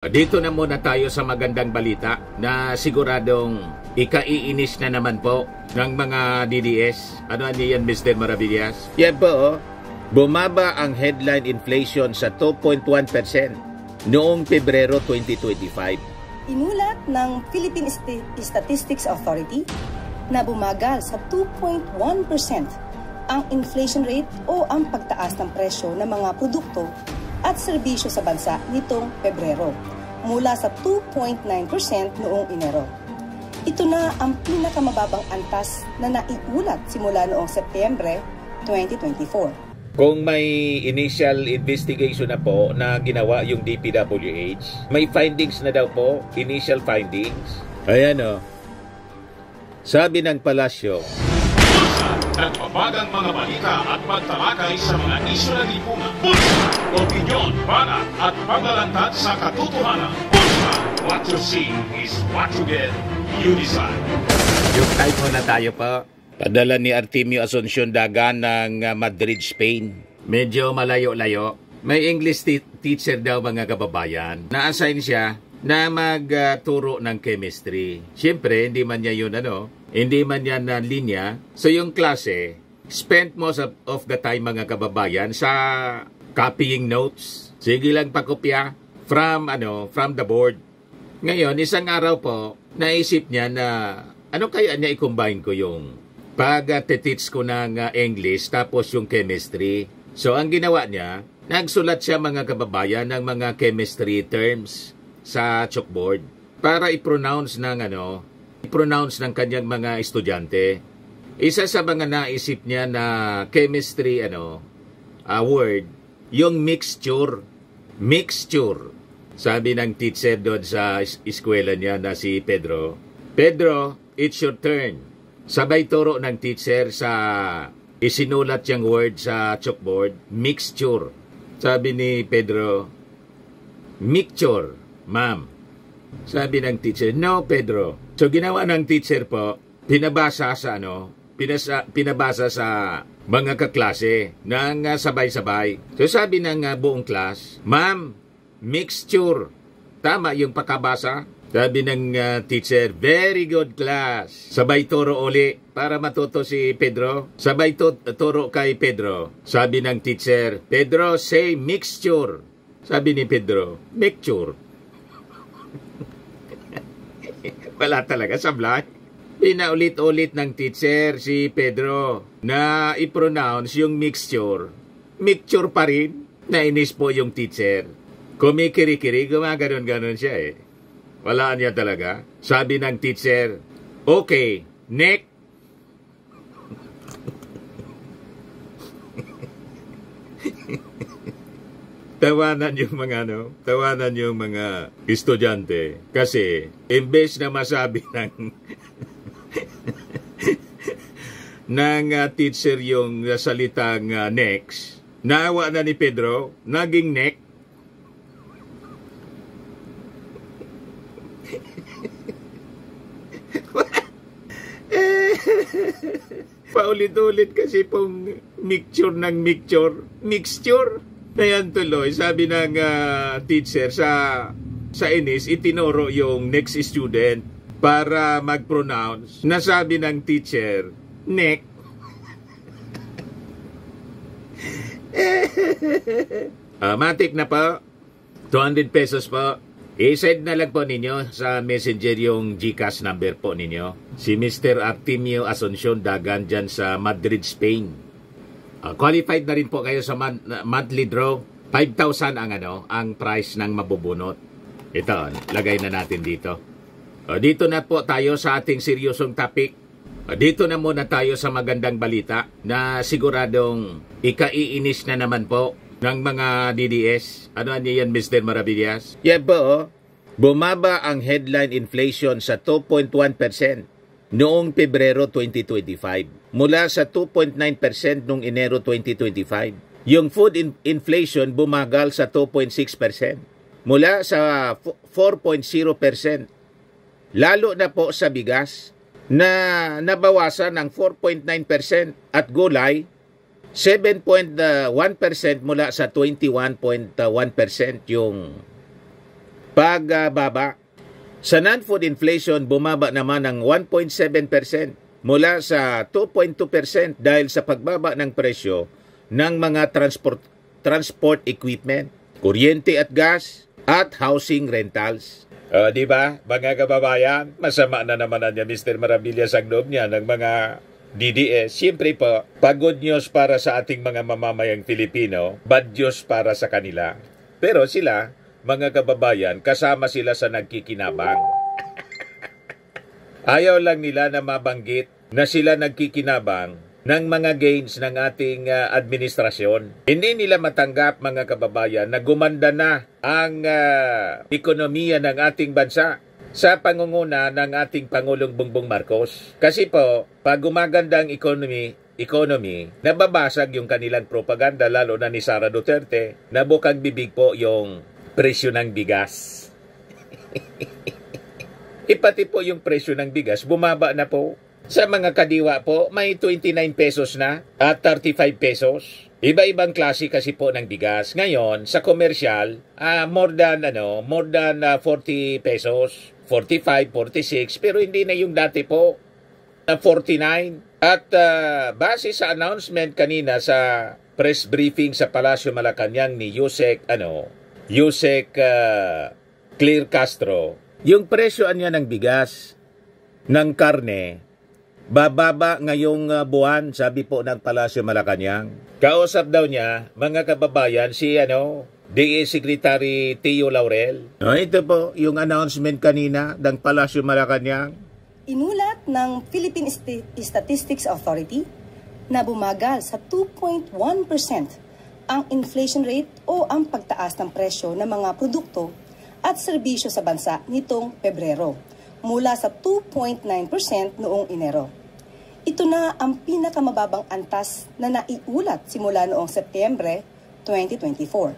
Dito na muna tayo sa magandang balita na siguradong ikaiinis na naman po ng mga DDS. Ano yan, Mr. Maravillas? Yan po, bumaba ang headline inflation sa 2.1% noong Pebrero 2025. Inulat ng Philippine Statistics Authority na bumagal sa 2.1% ang inflation rate o ang pagtaas ng presyo ng mga produkto at serbisyo sa bansa nitong Pebrero, mula sa 2.9% noong Enero. Ito na ang pinakamababang antas na naiulat simula noong Setyembre 2024. Kung may initial investigation na po na ginawa yung DPWH, may findings na daw po, initial findings. Ayan o. Sabi ng palasyo, nagpapagang mga balita at pagtalakay sa mga isyu na lipungan. Bulsa! Opinyon, banat at paglalantad sa katotohanan. Bulsa! What you see is what you get. You decide. Yung type na tayo pa. padala ni Artemio Asuncion Dagan ng Madrid, Spain. Medyo malayo-layo. May English teacher daw mga kababayan. Na-assign siya na magturo ng chemistry. Siyempre, hindi man niya yun hindi man yan na linya. So yung klase, spent most of the time mga kababayan sa copying notes. Sige lang pakopya from the board. Ngayon, isang araw po, naisip niya na ano kaya niya i-combine ko yung pag-teach ko ng English tapos yung chemistry. So ang ginawa niya, nagsulat siya mga kababayan ng mga chemistry terms sa chalkboard para i-pronounce ng kanyang mga estudyante. Isa sa mga naisip niya na chemistry word, yung mixture. Mixture. Sabi ng teacher doon sa eskwela niya na si Pedro, Pedro, it's your turn. Sabay turo ng teacher sa isinulat yung word sa chalkboard, mixture. Sabi ni Pedro, mixture, ma'am. Sabi ng teacher, no, Pedro. So ginawa ng teacher po, pinabasa sa mga kaklase ng sabay-sabay. So sabi ng buong class, ma'am, mixture. Tama yung pakabasa. Sabi ng teacher, very good class. Sabay turo uli para matuto si Pedro. Sabay turo kay Pedro. Sabi ng teacher, Pedro, say mixture. Sabi ni Pedro, mixture. Wala talaga, sablay. Pinaulit-ulit ng teacher si Pedro na i-pronounce yung mixture. Mixture pa rin. Nainis po yung teacher. Kumikiri-kiri, gumaganon-ganon siya Wala niya talaga. Sabi ng teacher, okay, next. Tawanan yung mga estudyante. Kasi, imbes na masabi ng teacher yung salitang next, naawa na ni Pedro, naging next. Paulit-ulit kasi pong mixture ng mixture. Ayan tuloy, sabi ng teacher sa inis, itinuro yung next student para mag-pronounce. Nasabi ng teacher, neck. Matik na po, 200 pesos po. I-send na lang po ninyo sa messenger yung GCash number po ninyo. Si Mr. Artemio Asuncion Dagan dyan sa Madrid, Spain. Qualified na rin po kayo sa monthly draw. 5,000 ang price ng mabubunot. Ito, lagay na natin dito. Dito na po tayo sa ating seryosong topic. Dito na muna tayo sa magandang balita na siguradong ikaiinis na naman po ng mga DDS. Ano yan, Mr. Maravillas? Yan po, bumaba ang headline inflation sa 2.1% noong Pebrero 2025 mula sa 2.9% noong Enero 2025. Yung food inflation bumagal sa 2.6% mula sa 4.0%. Lalo na po sa bigas na nabawasan ng 4.9% at gulay 7.1% mula sa 21.1% yung pagbaba. Sa non-food inflation, bumaba naman ng 1.7% mula sa 2.2% dahil sa pagbaba ng presyo ng mga transport equipment, kuryente at gas, at housing rentals. Di ba, mga kababayan, masama na naman niya Mr. Maravillas ang loob niya ng mga DDS. Siyempre po, pagod news para sa ating mga mamamayang Filipino, bad news para sa kanila. Pero sila, mga kababayan, kasama sila sa nagkikinabang. Ayaw lang nila na mabanggit na sila nagkikinabang ng mga gains ng ating administrasyon. Hindi nila matanggap, mga kababayan, na gumanda na ang ekonomiya ng ating bansa sa pangunguna ng ating Pangulong Bongbong Marcos. Kasi po, pag gumaganda ang economy, nababasag yung kanilang propaganda, lalo na ni Sara Duterte, na bukang bibig po yung presyo ng bigas. Pati po yung presyo ng bigas, bumaba na po. Sa mga kadiwa po, may 29 pesos na at 35 pesos. Iba-ibang klase kasi po ng bigas. Ngayon, sa komersyal, more than 40 pesos, 45, 46, pero hindi na yung dati po, 49. At base sa announcement kanina sa press briefing sa Palasyo Malacanang ni Yusek Clear Castro, yung presyo niya ng bigas, ng karne, bababa ngayong buwan, sabi po ng Palasyo Malacanang. Kausap daw niya, mga kababayan, si DA Secretary Tio Laurel. Ito po yung announcement kanina ng Palasyo Malacanang. Inulat ng Philippine Statistics Authority na bumagal sa 2.1% ang inflation rate o ang pagtaas ng presyo ng mga produkto at serbisyo sa bansa nitong Pebrero, mula sa 2.9% noong Enero. Ito na ang pinakamababang antas na naiulat simula noong Setyembre 2024.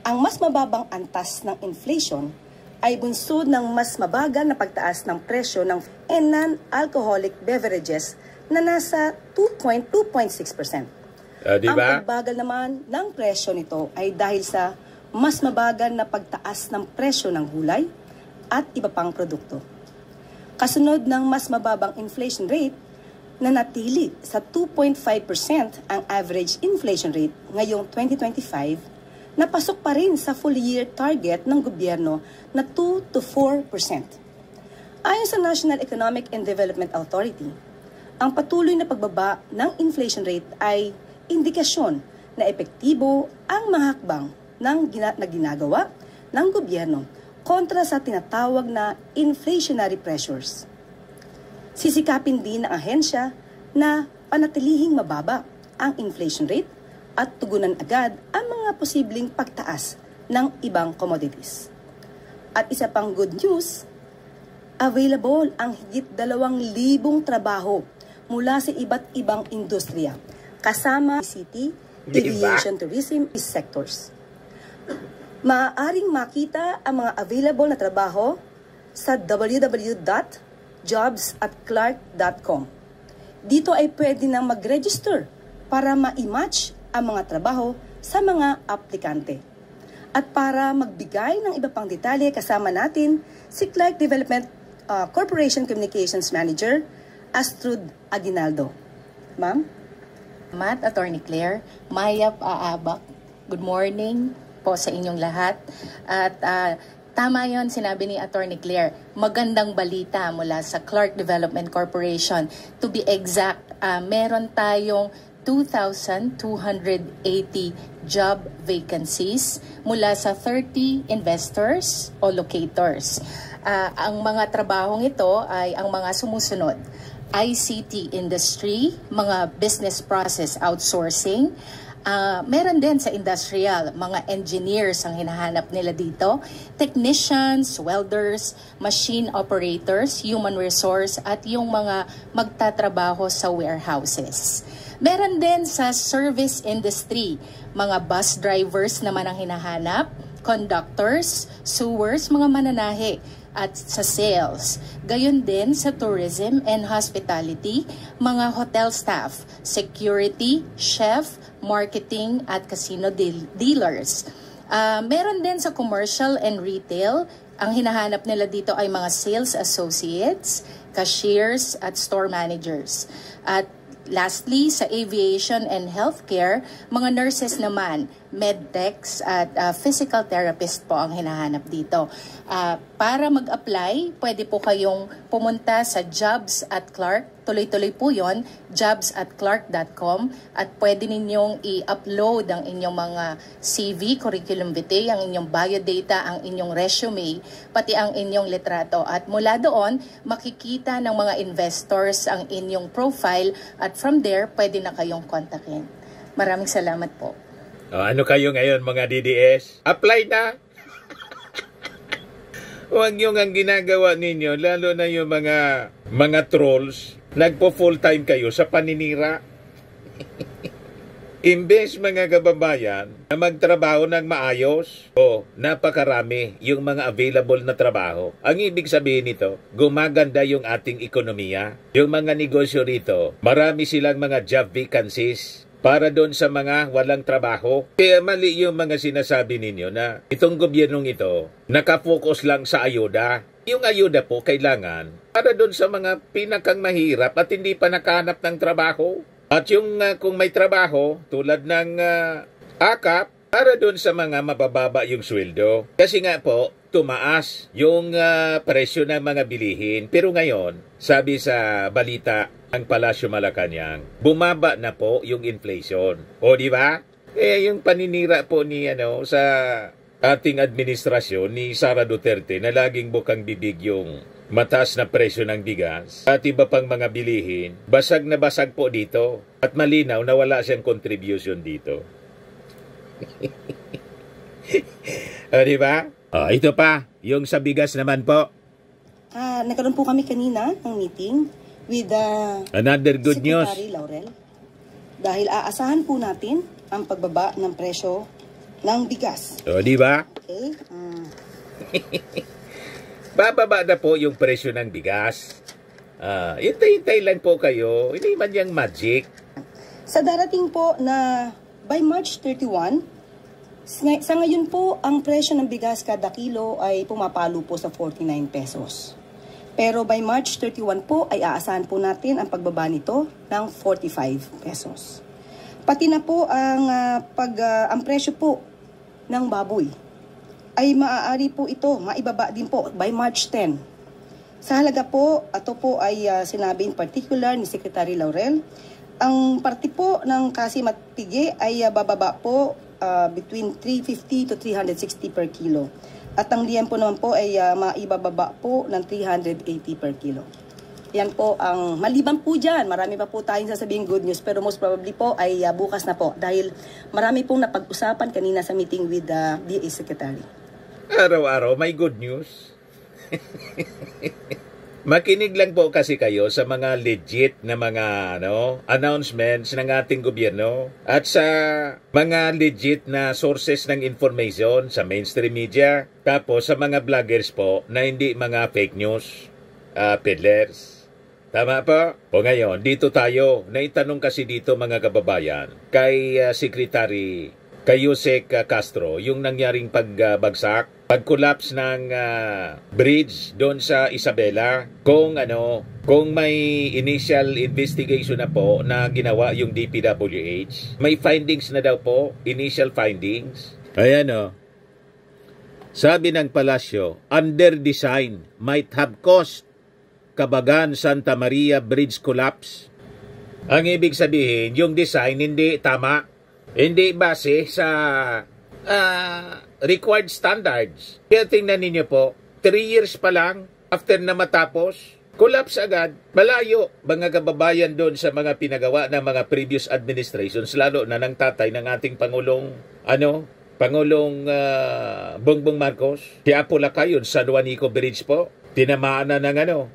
Ang mas mababang antas ng inflation ay bunsod ng mas mabagal na pagtaas ng presyo ng non-alcoholic beverages na nasa 2.6%. Ang pagbagal naman ng presyo nito ay dahil sa mas mabagal na pagtaas ng presyo ng gulay at iba pang produkto. Kasunod ng mas mababang inflation rate, nanatili sa 2.5% ang average inflation rate ngayong 2025, napasok pa rin sa full year target ng gobyerno na 2 to 4%. Ayon sa National Economic and Development Authority, ang patuloy na pagbaba ng inflation rate ay indikasyon na epektibo ang mga hakbang na ginagawa ng gobyerno kontra sa tinatawag na inflationary pressures. Sisikapin din ng ahensya na panatilihing mababa ang inflation rate at tugunan agad ang mga posibleng pagtaas ng ibang commodities. At isa pang good news, available ang higit 2,000 trabaho mula sa iba't ibang industriya, kasama city, aviation, tourism sectors. Maaaring makita ang mga available na trabaho sa www.jobs@clark.com. Dito ay pwede na mag-register para ma-match ang mga trabaho sa mga aplikante. At para magbigay ng iba pang detalye, kasama natin si Clark Development Corporation Communications Manager, Astrud Aguinaldo. Ma'am? Attorney Claire, Mayap Aabak, good morning po sa inyong lahat. At tama yon sinabi ni Attorney Claire, magandang balita mula sa Clark Development Corporation. To be exact, meron tayong 2,280 job vacancies mula sa 30 investors o locators. Ang mga trabahong ito ay ang mga sumusunod: ICT industry, mga business process outsourcing. Meron din sa industrial, mga engineers ang hinahanap nila dito, technicians, welders, machine operators, human resource, at yung mga magtatrabaho sa warehouses. Meron din sa service industry, mga bus drivers naman ang hinahanap, conductors, sewers, mga mananahe, at sa sales. Gayon din sa tourism and hospitality, mga hotel staff, security, chef, marketing at casino dealers. Meron din sa commercial and retail. Ang hinahanap nila dito ay mga sales associates, cashiers, at store managers. At lastly, sa aviation and healthcare, mga nurses naman, medtechs at physical therapist po ang hinahanap dito. Para mag-apply, pwede po kayong pumunta sa Jobs at Clark. Tuloy-tuloy po yon, jobs@clark.com, at pwede ninyong i-upload ang inyong mga CV, curriculum vitae, ang inyong biodata, ang inyong resume, pati ang inyong litrato. At mula doon, makikita ng mga investors ang inyong profile at from there, pwede na kayong kontakin. Maraming salamat po. Ano kayo ngayon mga DDS? Apply na! Huwag yung ang ginagawa ninyo, lalo na yung mga trolls, nagpo full time kayo sa paninira. Imbes mga kababayan na magtrabaho ng maayos, napakarami yung mga available na trabaho. Ang ibig sabihin nito, gumaganda yung ating ekonomiya. Yung mga negosyo rito, marami silang mga job vacancies para doon sa mga walang trabaho. Kaya mali yung mga sinasabi ninyo na itong gobyernong ito nakafocus lang sa ayuda. Yung ayuda po kailangan para doon sa mga pinakang mahirap at hindi pa nakahanap ng trabaho. At yung kung may trabaho tulad ng AKAP, para doon sa mga mabababa yung sweldo. Kasi nga po, tumaas yung presyo ng mga bilihin. Pero ngayon, sabi sa balita ng Palasyo Malacanang, bumaba na po yung inflation. O di ba? Yung paninira po ni sa ating administrasyon ni Sara Duterte na laging bukang bibig yung mataas na presyo ng bigas at iba pang mga bilihin, basag na basag po dito at malinaw na wala siyang contribution dito. Di ba? Ito pa, yung sa bigas naman po. Nagkaroon po kami kanina ng meeting with another good news. Secretary Laurel. Dahil aasahan po natin ang pagbaba ng presyo ng bigas. Di ba? Okay. Bababa na po yung presyo ng bigas. Hintay-hintay lang po kayo. Hindi man yung magic. Sa darating po na by March 31, sa ngayon po, ang presyo ng bigas kada kilo ay pumapalo po sa 49 pesos. Pero by March 31 po ay aasahan po natin ang pagbaba nito ng 45 pesos. Pati na po ang presyo po ng baboy ay maaari po ito, maibaba din po by March 10. Sa halaga po, ito po ay sinabi in particular ni Secretary Laurel, ang parte po ng Kasimat Pigi ay bababa po between 350 to 360 per kilo. At ang liyan po naman po ay maibababa po ng 380 per kilo. Yan po ang maliban po dyan. Marami pa po tayong sasabihin good news, pero most probably po ay bukas na po dahil marami pong napag-usapan kanina sa meeting with the DA Secretary. Araw-araw may good news. Makinig lang po kasi kayo sa mga legit na mga announcements ng ating gobyerno at sa mga legit na sources ng information sa mainstream media, tapos sa mga vloggers po na hindi mga fake news peddlers. Tama po? O ngayon, dito tayo, naitanong kasi dito mga kababayan kay Secretary Yusek Castro yung nangyaring pagbagsak, pag-collapse ng bridge doon sa Isabela, kung may initial investigation na po na ginawa yung DPWH. May findings na daw po, initial findings. Ayan sabi ng palasyo, under design might have caused Cabagan Santa Maria Bridge collapse. Ang ibig sabihin, yung design hindi tama. Hindi base sa required standards. Kaya tingnan ninyo po, 3 years pa lang after na matapos, collapse agad. Malayo mga kababayan doon sa mga pinagawa ng mga previous administrations, lalo na ng tatay ng ating Pangulong Bongbong Marcos. Kaya po laka yun, San Juanico Bridge po. Tinamaan na ng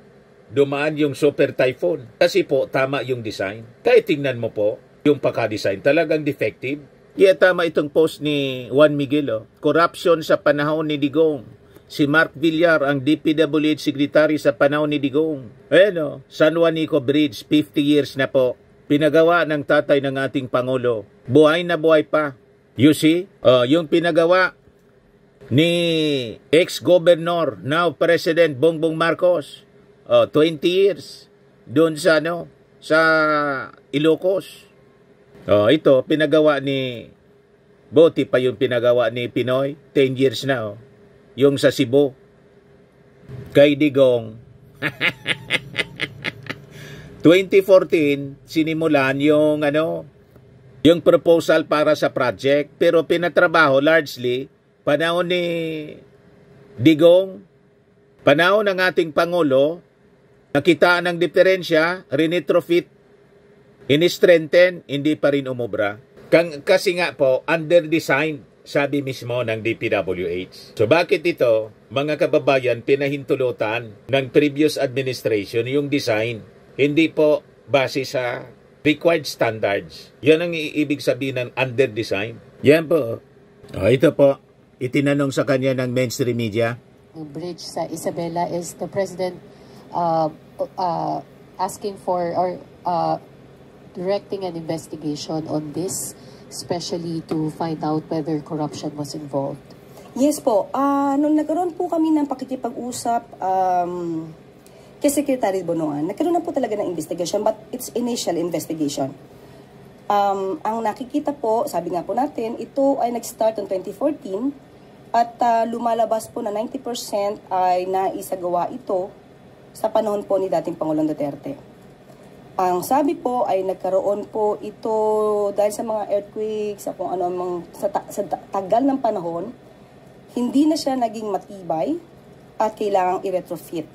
dumaan yung super typhoon. Kasi po, tama yung design. Kaya tingnan mo po, yung pagka-design talagang defective. Tama itong post ni Juan Miguel. Corruption sa panahon ni Digong. Si Mark Villar ang DPWH Secretary sa panahon ni Digong. Ayan San Juanico Bridge, 50 years na po. Pinagawa ng tatay ng ating Pangulo. Buhay na buhay pa. You see? Yung pinagawa ni ex-governor, now President Bongbong Marcos. 20 years doon sa sa Ilocos. Ito pinagawa ni Boti pa yung pinagawa ni Pinoy, 10 years na yung sa Cebu kay Digong. 2014 sinimulan yung yung proposal para sa project, pero pinatrabaho largely panahon ni Digong, panahon ng ating Pangulo. Nakita ng diferensya, rinitrofit, ini-strengthen, hindi pa rin umubra. Kasi nga po, under-design, sabi mismo ng DPWH. So bakit ito, mga kababayan, pinahintulutan ng previous administration yung design? Hindi po base sa required standards. Yan ang ibig sabihin ng under-design. Yan po. Ito po, itinanong sa kanya ng mainstream media. The bridge sa Isabela is the President asking for or directing an investigation on this, especially to find out whether corruption was involved. Yes po. Nung nagkaroon po kami ng pakikipag-usap kay Secretary Bonoan, nagkaroon na po talaga ng investigation, but it's initial investigation. Ang nakikita po, sabi nga po natin, ito ay nag-start on 2014 at lumalabas po na 90% ay naisagawa ito sa panahon po ni dating Pangulong Duterte. Ang sabi po ay nagkaroon po ito dahil sa mga earthquakes, sa kung ano sa tagal ng panahon, hindi na siya naging matibay at kailangang i-retrofit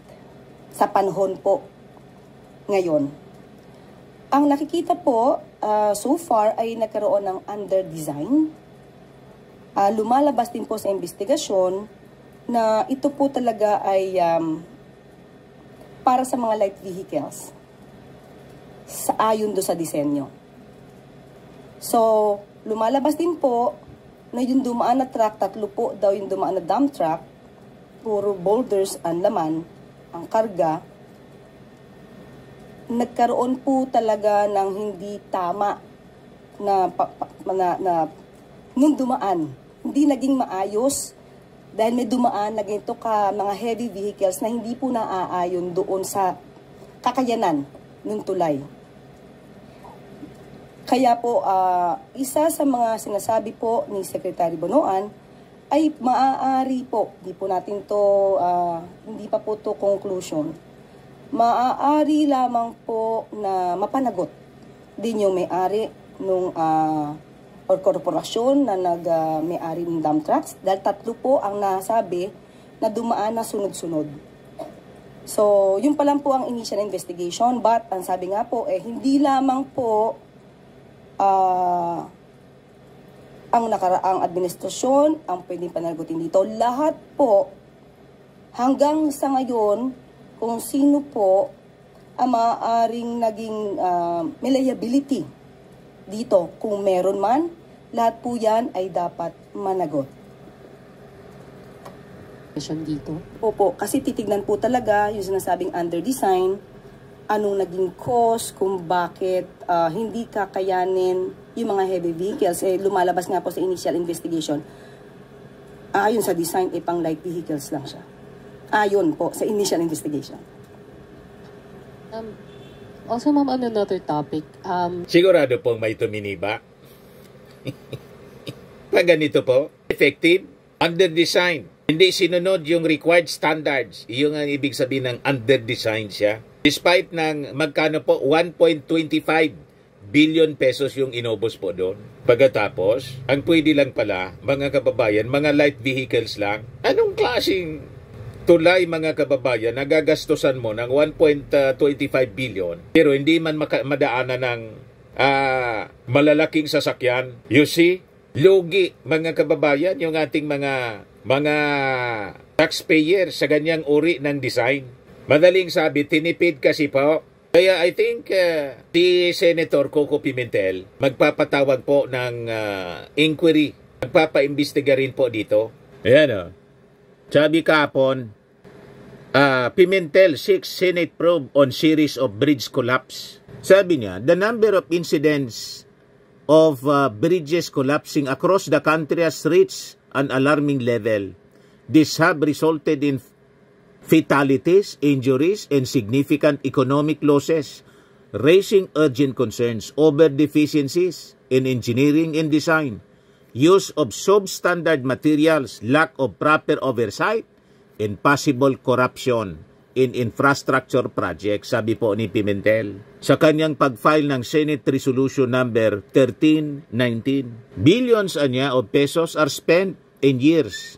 sa panahon po ngayon. Ang nakikita po so far ay nagkaroon ng under-design. Lumalabas din po sa investigasyon na ito po talaga ay para sa mga light vehicles sa ayon do sa disenyo. So, lumalabas din po na yung dumaan na truck, 3 po daw yung dumaan na dump truck, puro boulders ang laman, ang karga. Nagkaroon po talaga ng hindi tama na nung dumaan. Hindi naging maayos dahil may dumaan na ganito ka mga heavy vehicles na hindi po naaayon doon sa kakayanan ng tulay. Kaya po, isa sa mga sinasabi po ni Secretary Bonoan ay maaari po, hindi po natin to, hindi pa po to conclusion, maaari lamang po na mapanagot din yung may-ari nung or korporasyon na may-ari ng dump trucks dahil 3 po ang nasabi na dumaan na sunod-sunod. So, yun pa lang po ang initial investigation, but ang sabi nga po, hindi lamang po ang nakaraang administrasyon ang pwedeng panagutin dito. Lahat po, hanggang sa ngayon, kung sino po ang maaaring naging may liability dito. Kung meron man, lahat po yan ay dapat managot. Dito? Opo, kasi titignan po talaga yung sinasabing under-design, anong naging cause, kung bakit hindi kakayanin yung mga heavy vehicles. Lumalabas nga po sa initial investigation. Ayon sa design, pang light vehicles lang siya. Ayon po sa initial investigation. Also, ma'am, on another topic. Sigurado pong may tuminiba. Pag ganito po, effective, under-design. Hindi sinunod yung required standards. Iyon ang ibig sabihin ng under-design siya. Despite ng magkano po, 1.25 billion pesos yung inubos po doon. Pagkatapos, ang pwede lang pala, mga kababayan, mga light vehicles lang. Anong klaseng tulay, mga kababayan, nagagastusan mo ng 1.25 billion, pero hindi man madaanan ng malalaking sasakyan? You see? Lugi, mga kababayan, yung ating mga taxpayer sa ganyang uri ng design. Madaling sabi, tinipid kasi po. Kaya I think si Senator Coco Pimentel magpapatawag po ng inquiry. Magpapaimbestiga rin po dito. Ayan o. Sabi kahapon, Pimentel seeks Senate probe on series of bridge collapse. Sabi niya, the number of incidents of bridges collapsing across the country has reached an alarming level. These have resulted in fatalities, injuries, and significant economic losses, raising urgent concerns over deficiencies in engineering and design, use of substandard materials, lack of proper oversight, and possible corruption in infrastructure projects, sabi po ni Pimentel sa kanyang pag-file ng Senate Resolution number 1319. Billions anya of pesos are spent in years,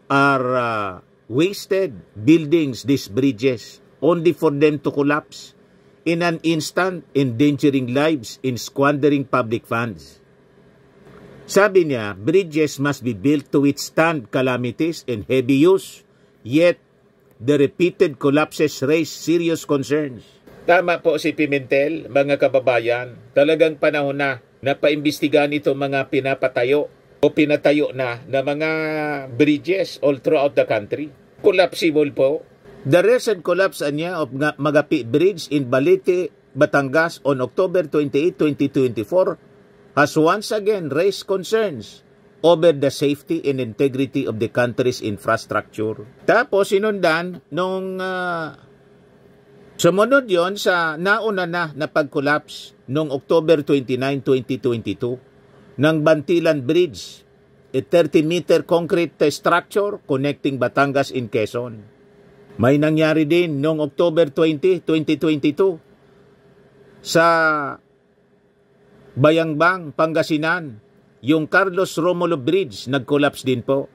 are wasted buildings these bridges only for them to collapse in an instant, endangering lives in squandering public funds. Sabi niya, bridges must be built to withstand calamities and heavy use, yet the repeated collapses raise serious concerns. Tama po si Pimentel, mga kababayan. Talagang panahon na paimbestigahan ito mga pinapatayo o pinatayo na mga bridges all throughout the country. Collapsible po. The recent collapse niya of Magapi Bridge in Balete, Batangas on October 28, 2024 has once again raised concerns over the safety and integrity of the country's infrastructure. Tapos sinundan nung sumunod yon sa nauna na pag-collapse noong October 29, 2022 ng Bantilan Bridge, a 30-meter concrete structure connecting Batangas and Quezon. May nangyari din noong October 20, 2022 sa Bayangbang, Pangasinan, yung Carlos Romulo Bridge, nag-collapse din po.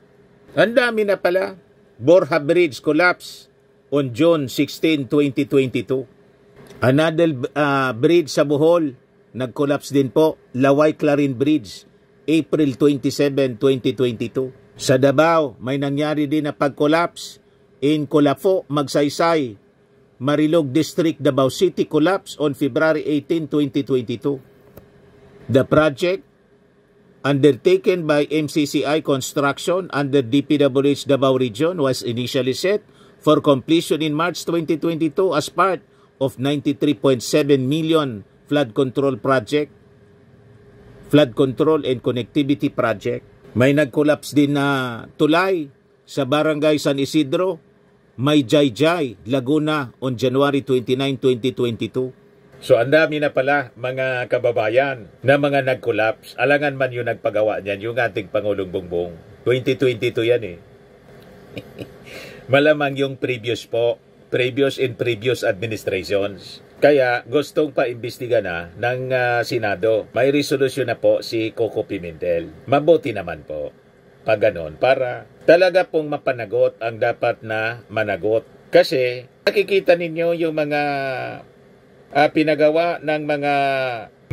Ang dami na pala. Borja Bridge collapse on June 16, 2022. Another bridge sa Bohol, nag-collapse din po. Laway Clarin Bridge, April 27, 2022. Sa Davao, may nangyari din na pag-collapse. In Colafo, Magsaysay, Marilog District, Davao City, collapse on February 18, 2022. The project undertaken by MCCI Construction under DPWH Davao Region was initially set for completion in March 2022 as part of 93.7 million flood control and connectivity project. May nag-collapse din na tulay sa Barangay San Isidro, May Jayjay, Laguna on January 29, 2022. So, ang dami na pala, mga kababayan, na mga nag-collapse. Alangan man yung nagpagawa niyan, yung ating Pangulong Bongbong. 2022 yan eh. Malamang yung previous administrations. Kaya, gustong paimbestiga na ng Senado. May resolusyon na po si Coco Pimentel. Mabuti naman po. Pag ganon, para talaga pong mapanagot ang dapat na managot. Kasi, nakikita ninyo yung mga pinagawa ng mga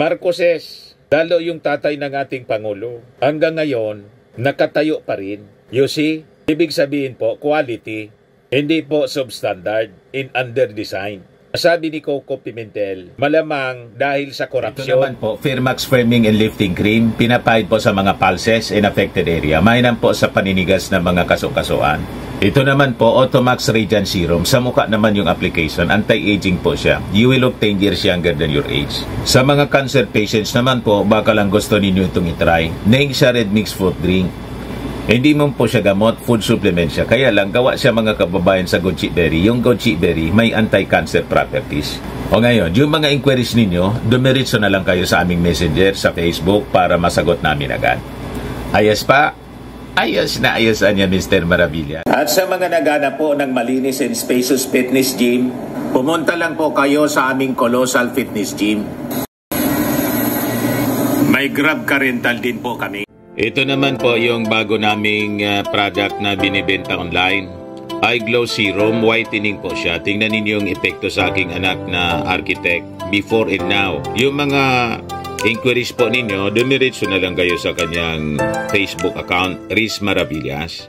Marcoses, lalo yung tatay ng ating Pangulo. Hanggang ngayon, nakatayo pa rin. You see, ibig sabihin po, quality, hindi po substandard in underdesign. Sabi ni Coco Pimentel, malamang dahil sa korupsyon. Ito naman po, Firmax Firming and Lifting Cream, pinapahid po sa mga pulses in affected area. Mainam po sa paninigas ng mga kaso-kasuan. Ito naman po, Automax Radiant Serum. Sa mukha naman yung application, anti-aging po siya. You will look 10 years younger than your age. Sa mga cancer patients naman po, baka lang gusto ninyo itong itry. Naing siya Red Mix Fruit Drink. Hindi mo po siya gamot, food supplement siya. Kaya lang, gawa siya mga kababayan sa goji berry. Yung goji berry, may anti-cancer properties. O ngayon, yung mga inquiries ninyo, dumiritso na lang kayo sa aming messenger sa Facebook para masagot namin agad. Ayos pa? Ayos na ayos niya, Mr. Maravilla. At sa mga naghanap po ng malinis and spacious fitness gym, pumunta lang po kayo sa aming Colossal Fitness Gym. May Grab Car Rental din po kami. Ito naman po yung bago naming product na binibenta online. Eye Glow Serum, whitening po siya. Tingnan ninyo yung epekto sa aking anak na architect before and now. Yung mga inquiries po ninyo, dumiretso na lang kayo sa kanyang Facebook account, Riz Maravillas.